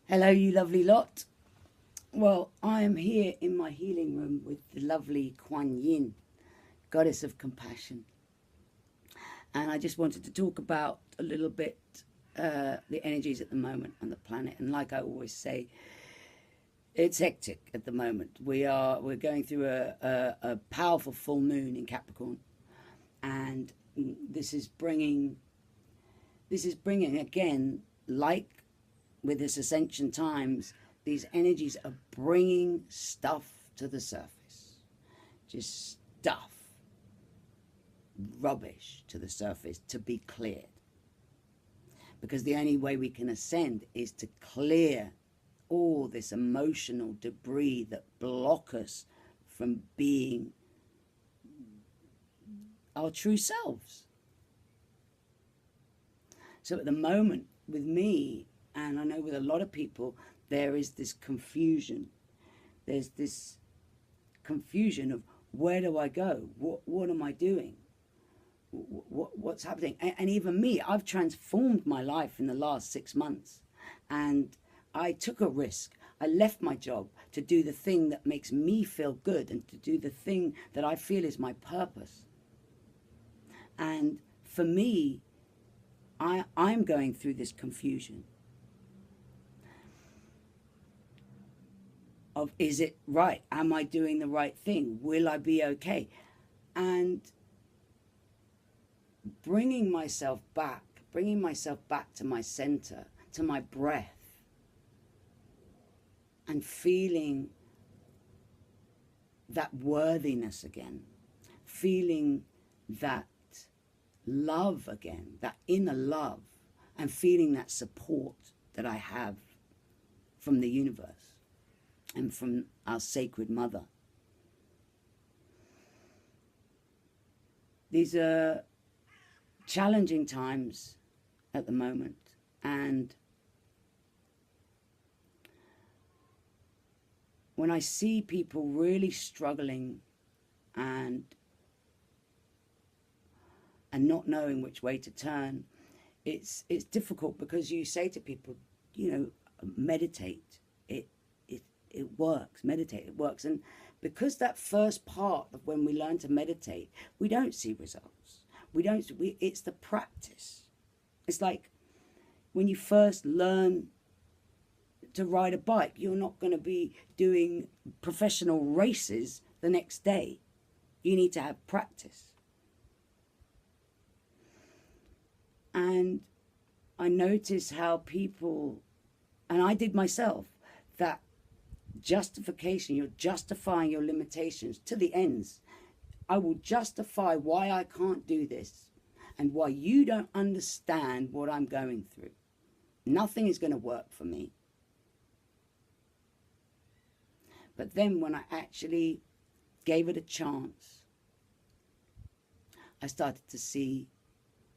Hello, you lovely lot. Well, I am here in my healing room with the lovely Kuan Yin, goddess of compassion. And I just wanted to talk about a little bit the energies at the moment on the planet. And like I always say, it's hectic at the moment. We're going through a powerful full moon in Capricorn, and this is bringing again, like with this ascension times, these energies are bringing stuff to the surface, just stuff, rubbish to the surface to be cleared, because the only way we can ascend is to clear all this emotional debris that block us from being our true selves. So at the moment with me, and I know with a lot of people, there is this confusion. There's this confusion of, where do I go? What am I doing? What's happening? And even me, I've transformed my life in the last 6 months. And I took a risk. I left my job to do the thing that makes me feel good and to do the thing that I feel is my purpose. And for me, I'm going through this confusion of, is it right? Am I doing the right thing? Will I be okay? And bringing myself back to my center, to my breath, and feeling that worthiness again, feeling that love again, that inner love, and feeling that support that I have from the universe and from our sacred mother. These are challenging times at the moment, and when I see people really struggling and not knowing which way to turn, it's difficult, because you say to people, meditate. It works. Meditate. It works. And because that first part of when we learn to meditate, we don't see results. It's the practice. It's like when you first learn to ride a bike, you're not going to be doing professional races the next day. You need to have practice. And I notice how people, and I did myself, that justification, you're justifying your limitations to the ends. I will justify why I can't do this and why you don't understand what I'm going through. Nothing is going to work for me. But then when I actually gave it a chance, I started to see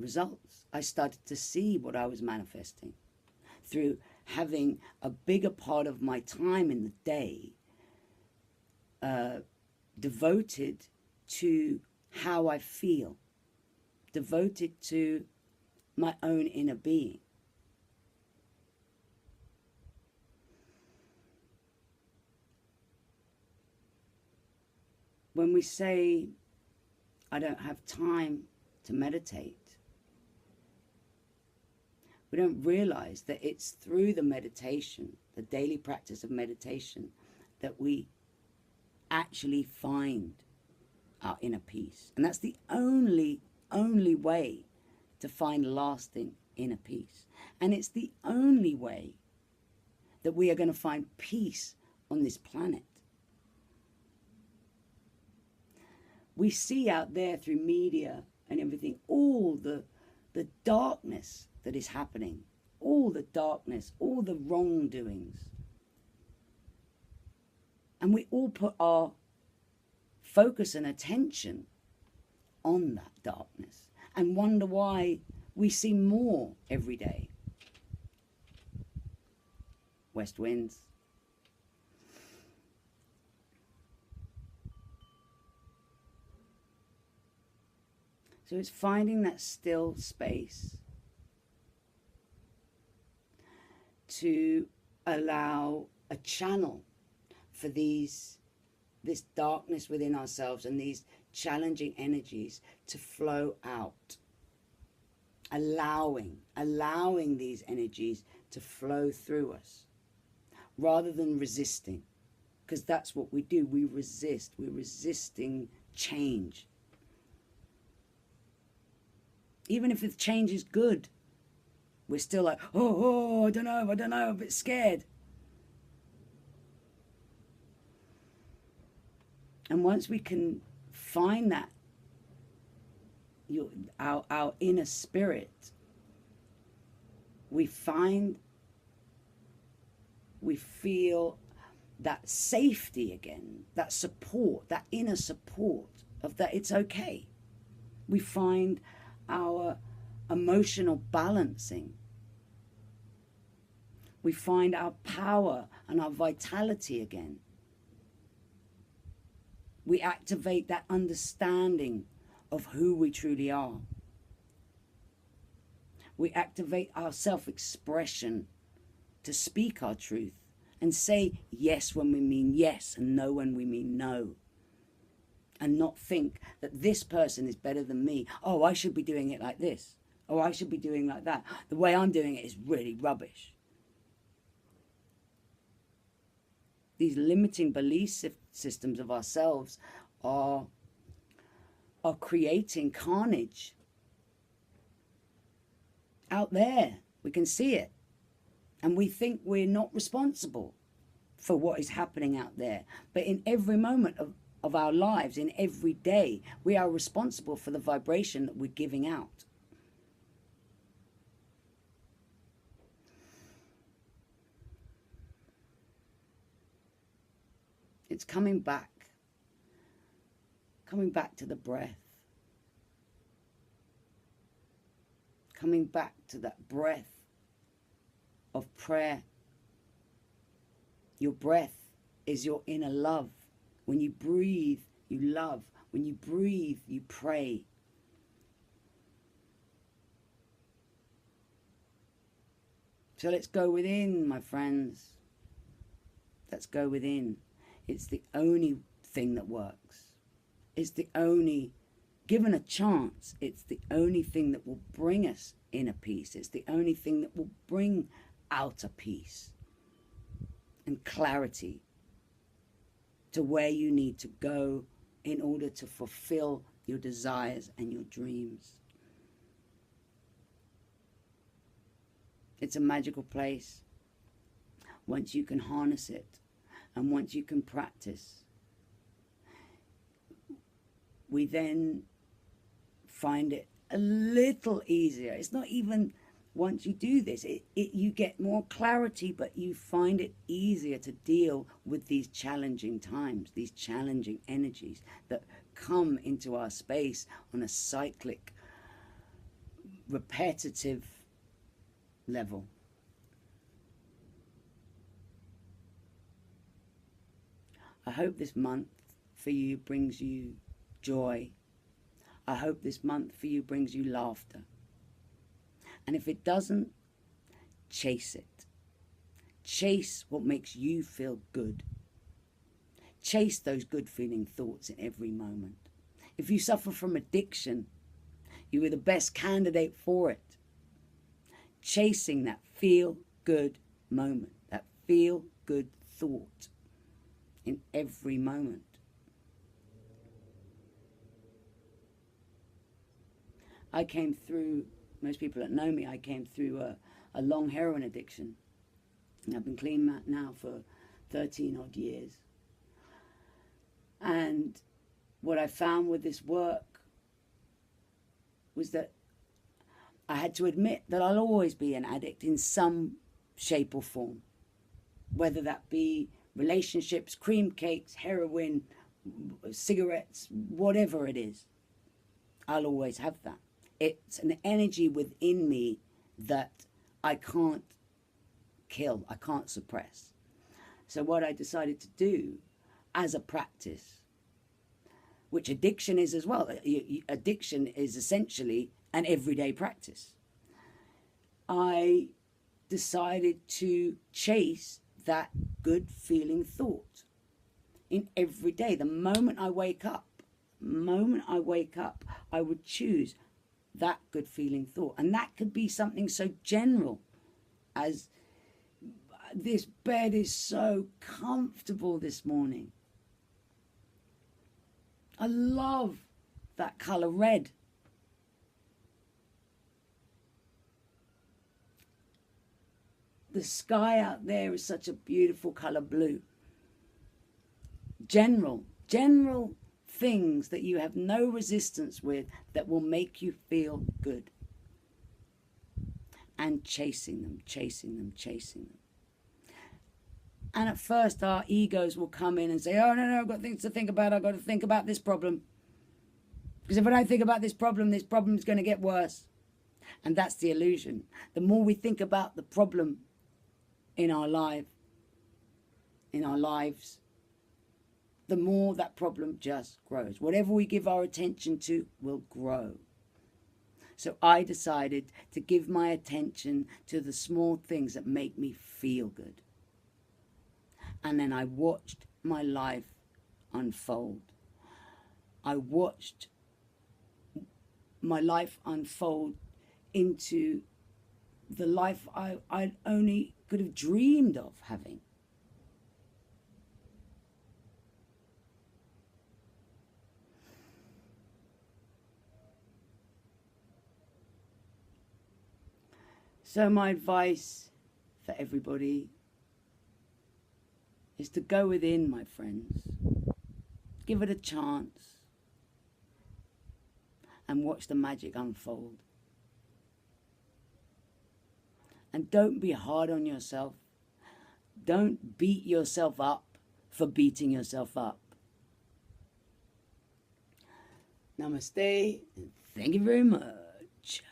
results. I started to see what I was manifesting through having a bigger part of my time in the day devoted to how I feel, devoted to my own inner being. When we say, I don't have time to meditate, we don't realize that it's through the meditation, the daily practice of meditation, that we actually find our inner peace. And that's the only way to find lasting inner peace. And it's the only way that we are going to find peace on this planet. We see out there through media and everything, all the darkness that is happening, all the darkness, all the wrongdoings. And we all put our focus and attention on that darkness and wonder why we see more every day. West winds. So it's finding that still space to allow a channel for this darkness within ourselves and these challenging energies to flow out. Allowing these energies to flow through us rather than resisting, because that's what we do. We resist. We're resisting change. Even if the change is good, we're still like, oh, I don't know, I'm a bit scared. And once we can find that, our inner spirit, we feel that safety again, that support, that inner support of that it's okay. We find our emotional balancing. We find our power and our vitality again. We activate that understanding of who we truly are. We activate our self-expression to speak our truth and say yes when we mean yes and no when we mean no. And not think that this person is better than me. Oh, I should be doing it like this. Oh, I should be doing like that. The way I'm doing it is really rubbish. These limiting belief systems of ourselves are creating carnage out there. We can see it. And we think we're not responsible for what is happening out there. But in every moment of our lives, in every day, we are responsible for the vibration that we're giving out. It's coming back to the breath, coming back to that breath of prayer. Your breath is your inner love. When you breathe, you love. When you breathe, you pray. So let's go within, my friends. Let's go within. It's the only thing that works. It's the only, given a chance, it's the only thing that will bring us inner peace. It's the only thing that will bring outer peace and clarity to where you need to go in order to fulfill your desires and your dreams. It's a magical place once you can harness it and once you can practice. We then find it a little easier. It's not even once you do this, you get more clarity, but you find it easier to deal with these challenging times, these challenging energies that come into our space on a cyclic, repetitive level. I hope this month for you brings you joy. I hope this month for you brings you laughter. And if it doesn't, chase it. Chase what makes you feel good. Chase those good feeling thoughts in every moment. If you suffer from addiction, you are the best candidate for it. Chasing that feel good moment, that feel good thought in every moment. I came through, most people that know me, I came through a long heroin addiction. And I've been clean now for 13 odd years. And what I found with this work was that I had to admit that I'll always be an addict in some shape or form. Whether that be relationships, cream cakes, heroin, cigarettes, whatever it is. I'll always have that. It's an energy within me that I can't kill, I can't suppress. So what I decided to do as a practice, which addiction is as well, addiction is essentially an everyday practice. I decided to chase that good feeling thought in every day. The moment I wake up, I would choose that good feeling thought. And that could be something so general as, this bed is so comfortable this morning. I love that colour red. The sky out there is such a beautiful colour blue. General things that you have no resistance with, that will make you feel good. And chasing them. And at first our egos will come in and say, oh, no, I've got things to think about. I've got to think about this problem. Because if I don't think about this problem is going to get worse. And that's the illusion. The more we think about the problem in our lives, the more that problem just grows. Whatever we give our attention to will grow. So I decided to give my attention to the small things that make me feel good. And then I watched my life unfold. I watched my life unfold into the life I only could have dreamed of having. So my advice for everybody is to go within, my friends. Give it a chance and watch the magic unfold. And don't be hard on yourself. Don't beat yourself up for beating yourself up. Namaste, and thank you very much.